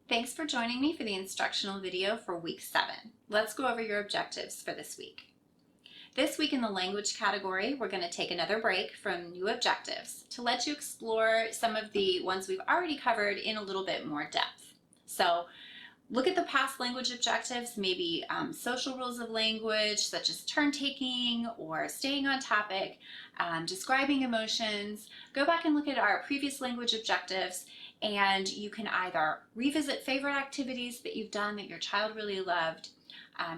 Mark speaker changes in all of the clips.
Speaker 1: Thanks for joining me for the instructional video for week 7. Let's go over your objectives for this week. This week in the language category, we're going to take another break from new objectives to let you explore some of the ones we've already covered in a little bit more depth. So look at the past language objectives, maybe social rules of language such as turn taking or staying on topic, describing emotions. Go back and look at our previous language objectives, and you can either revisit favorite activities that you've done that your child really loved.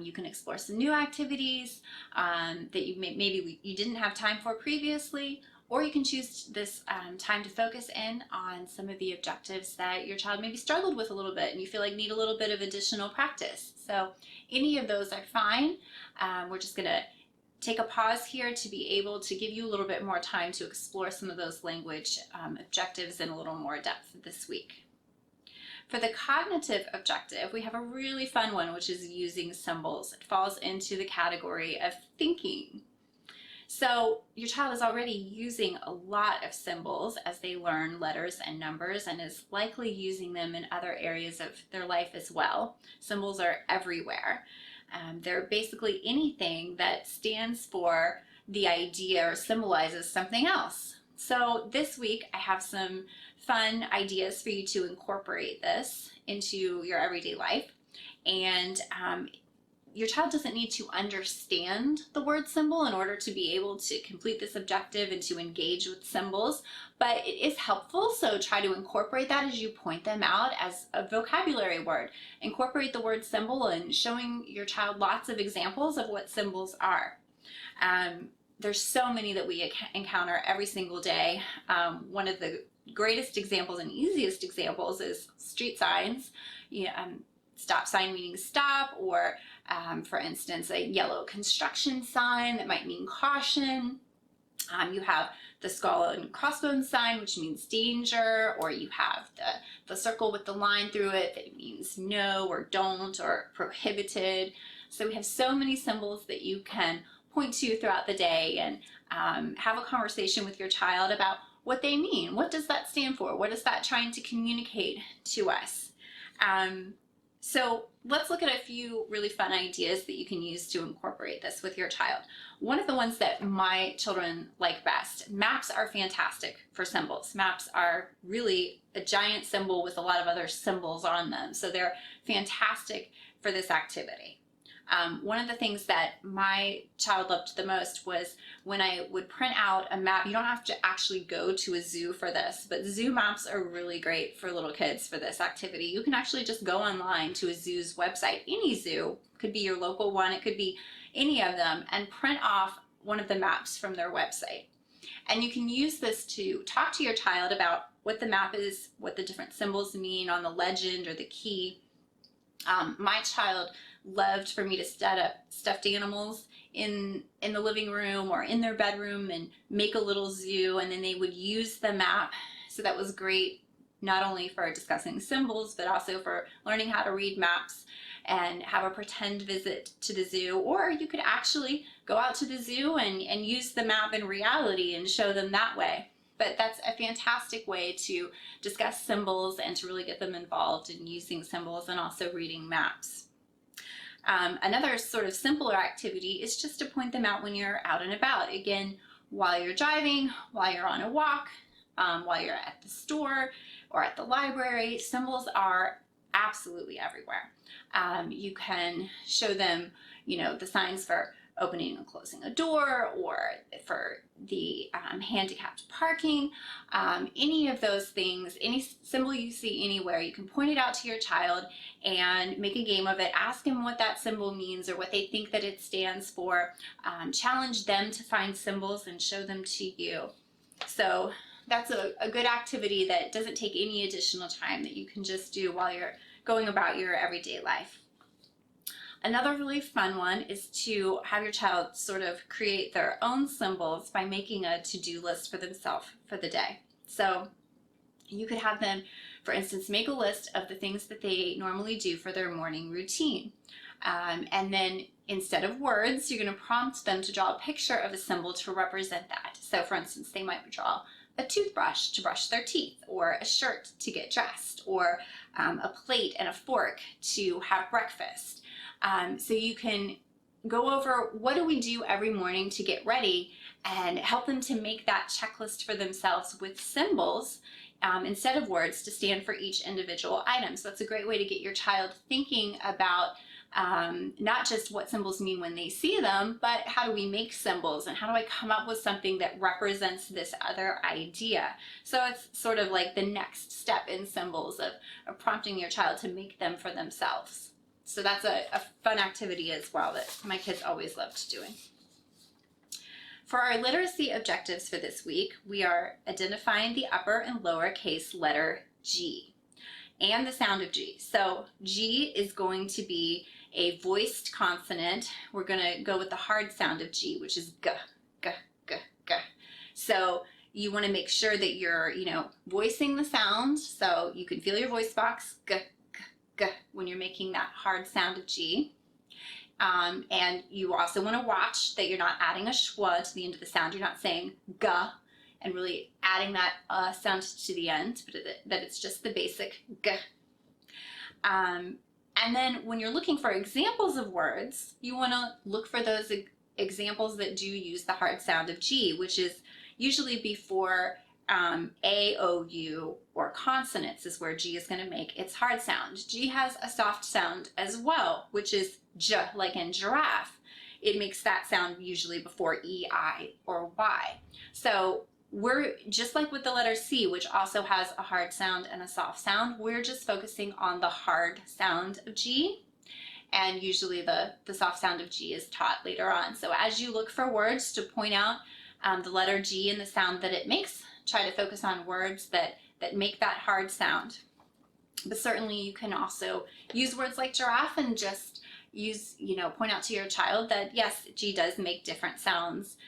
Speaker 1: You can explore some new activities that maybe you didn't have time for previously, or you can choose this time to focus in on some of the objectives that your child maybe struggled with a little bit and you feel like need a little bit of additional practice. So any of those are fine. We're just going to take a pause here to be able to give you a little bit more time to explore some of those language objectives in a little more depth this week. For the cognitive objective, we have a really fun one, which is using symbols. It falls into the category of thinking. So your child is already using a lot of symbols as they learn letters and numbers, and is likely using them in other areas of their life as well. Symbols are everywhere. They're basically anything that stands for the idea or symbolizes something else. So this week I have some fun ideas for you to incorporate this into your everyday life. And your child doesn't need to understand the word symbol in order to be able to complete this objective and to engage with symbols, but it is helpful, so try to incorporate that as you point them out as a vocabulary word. Incorporate the word symbol and showing your child lots of examples of what symbols are. There's so many that we encounter every single day. One of the greatest examples and easiest examples is street signs. Stop sign meaning stop, or for instance, a yellow construction sign that might mean caution. You have the skull and crossbones sign, which means danger, or you have the circle with the line through it that means no or don't or prohibited. So we have so many symbols that you can point to throughout the day and have a conversation with your child about what they mean. What does that stand for? What is that trying to communicate to us? So let's look at a few really fun ideas that you can use to incorporate this with your child. One of the ones that my children like best, maps are fantastic for symbols. Maps are really a giant symbol with a lot of other symbols on them, so they're fantastic for this activity. One of the things that my child loved the most was when I would print out a map. You don't have to actually go to a zoo for this, but zoo maps are really great for little kids for this activity. You can actually just go online to a zoo's website, any zoo, could be your local one, it could be any of them, and print off one of the maps from their website. And you can use this to talk to your child about what the map is, what the different symbols mean on the legend or the key. My child loved for me to set up stuffed animals in the living room or in their bedroom and make a little zoo, and then they would use the map. So that was great, not only for discussing symbols, but also for learning how to read maps and have a pretend visit to the zoo. Or you could actually go out to the zoo and use the map in reality and show them that way. But that's a fantastic way to discuss symbols and to really get them involved in using symbols and also reading maps. Another sort of simpler activity is just to point them out when you're out and about. Again, while you're driving, while you're on a walk, while you're at the store or at the library. Symbols are absolutely everywhere. You can show them, the signs for opening and closing a door, or for the handicapped parking. Any of those things, any symbol you see anywhere, you can point it out to your child and make a game of it. Ask them what that symbol means or what they think that it stands for. Challenge them to find symbols and show them to you. So that's a good activity that doesn't take any additional time, that you can just do while you're going about your everyday life. Another really fun one is to have your child sort of create their own symbols by making a to-do list for themselves for the day. So you could have them, for instance, make a list of the things that they normally do for their morning routine. And then instead of words, you're going to prompt them to draw a picture of a symbol to represent that. So for instance, they might draw a toothbrush to brush their teeth, or a shirt to get dressed, or a plate and a fork to have breakfast. So you can go over what do we do every morning to get ready and help them to make that checklist for themselves with symbols instead of words to stand for each individual item. So that's a great way to get your child thinking about not just what symbols mean when they see them, but how do we make symbols and how do I come up with something that represents this other idea. So it's sort of like the next step in symbols of prompting your child to make them for themselves. So that's a fun activity as well that my kids always loved doing. For our literacy objectives for this week, we are identifying the upper and lower case letter G and the sound of G. So G is going to be a voiced consonant. We're going to go with the hard sound of G, which is G, G, G, G. So you want to make sure that you're, voicing the sound so you can feel your voice box, G, G, G, when you're making that hard sound of G. And you also want to watch that you're not adding a schwa to the end of the sound. You're not saying G and really adding that sound to the end, but that it's just the basic G. And then when you're looking for examples of words, you want to look for those examples that do use the hard sound of G, which is usually before A, O, U, or consonants is where G is going to make its hard sound. G has a soft sound as well, which is J, like in giraffe. It makes that sound usually before E, I, or Y. So we're just like with the letter C, which also has a hard sound and a soft sound, we're just focusing on the hard sound of G, and usually the soft sound of G is taught later on. So as you look for words to point out the letter G and the sound that it makes, try to focus on words that make that hard sound. But certainly you can also use words like giraffe and just point out to your child that yes, G does make different sounds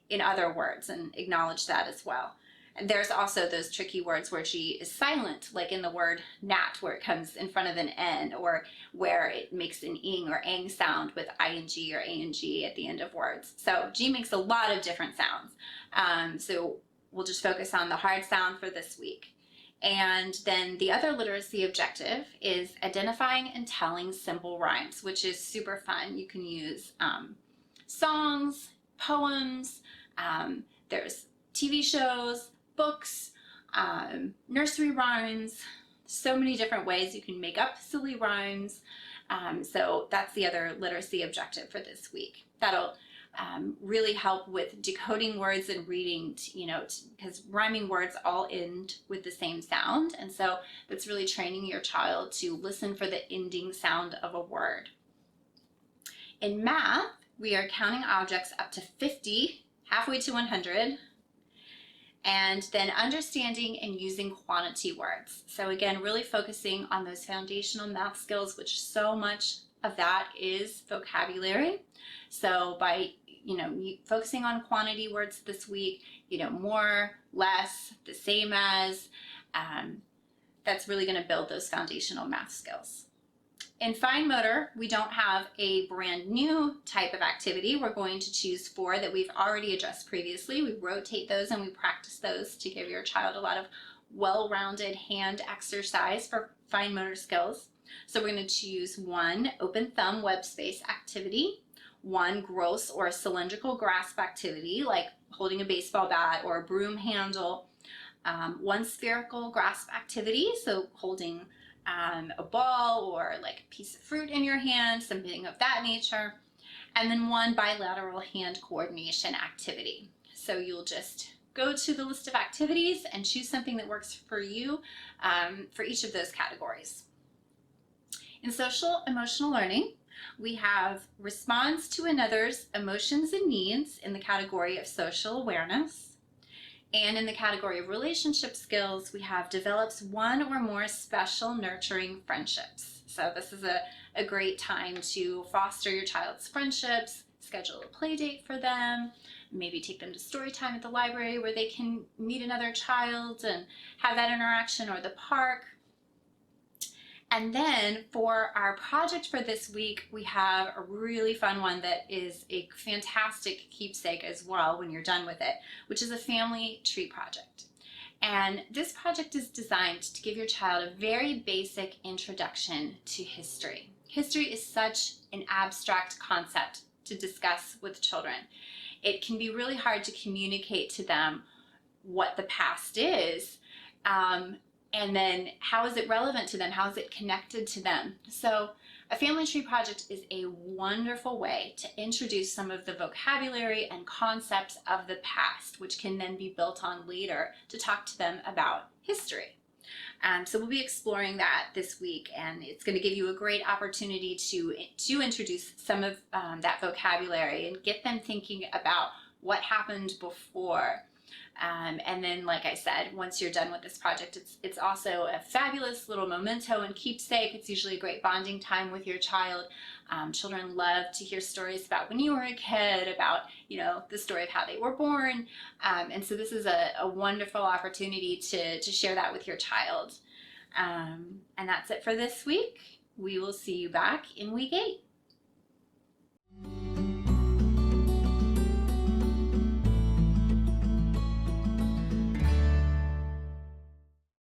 Speaker 1: in other words, and acknowledge that as well. And there's also those tricky words where G is silent, like in the word gnat, where it comes in front of an N, or where it makes an ing or ang sound with ing or ang at the end of words. So G makes a lot of different sounds. So we'll just focus on the hard sound for this week. And then the other literacy objective is identifying and telling simple rhymes, which is super fun. You can use songs, poems, there's TV shows, books, nursery rhymes, so many different ways you can make up silly rhymes. So that's the other literacy objective for this week. That'll really help with decoding words and reading, because rhyming words all end with the same sound. And so that's really training your child to listen for the ending sound of a word. In math, we are counting objects up to 50, halfway to 100, and then understanding and using quantity words. So again, really focusing on those foundational math skills, which so much of that is vocabulary. So by focusing on quantity words this week, more, less, the same as, that's really going to build those foundational math skills. In fine motor, we don't have a brand new type of activity. We're going to choose 4 that we've already addressed previously. We rotate those and we practice those to give your child a lot of well-rounded hand exercise for fine motor skills. So we're going to choose 1 open thumb web space activity, 1 gross or cylindrical grasp activity like holding a baseball bat or a broom handle, 1 spherical grasp activity, so holding a ball or like a piece of fruit in your hand, something of that nature, and then 1 bilateral hand coordination activity. So you'll just go to the list of activities and choose something that works for you for each of those categories. In social emotional learning, we have responds to another's emotions and needs in the category of social awareness. And in the category of relationship skills, we have develops 1 or more special nurturing friendships. So this is a great time to foster your child's friendships, schedule a play date for them, maybe take them to story time at the library where they can meet another child and have that interaction, or the park. And then for our project for this week, we have a really fun one that is a fantastic keepsake as well when you're done with it, which is a family tree project. And this project is designed to give your child a very basic introduction to history. History is such an abstract concept to discuss with children. It can be really hard to communicate to them what the past is, and then how is it relevant to them? How is it connected to them? So a family tree project is a wonderful way to introduce some of the vocabulary and concepts of the past, which can then be built on later to talk to them about history. So we'll be exploring that this week, and it's going to give you a great opportunity to introduce some of that vocabulary and get them thinking about what happened before. And then, like I said, once you're done with this project, it's also a fabulous little memento and keepsake. It's usually a great bonding time with your child. Children love to hear stories about when you were a kid, about, you know, the story of how they were born. And so this is a wonderful opportunity to share that with your child. And that's it for this week. We will see you back in week 8.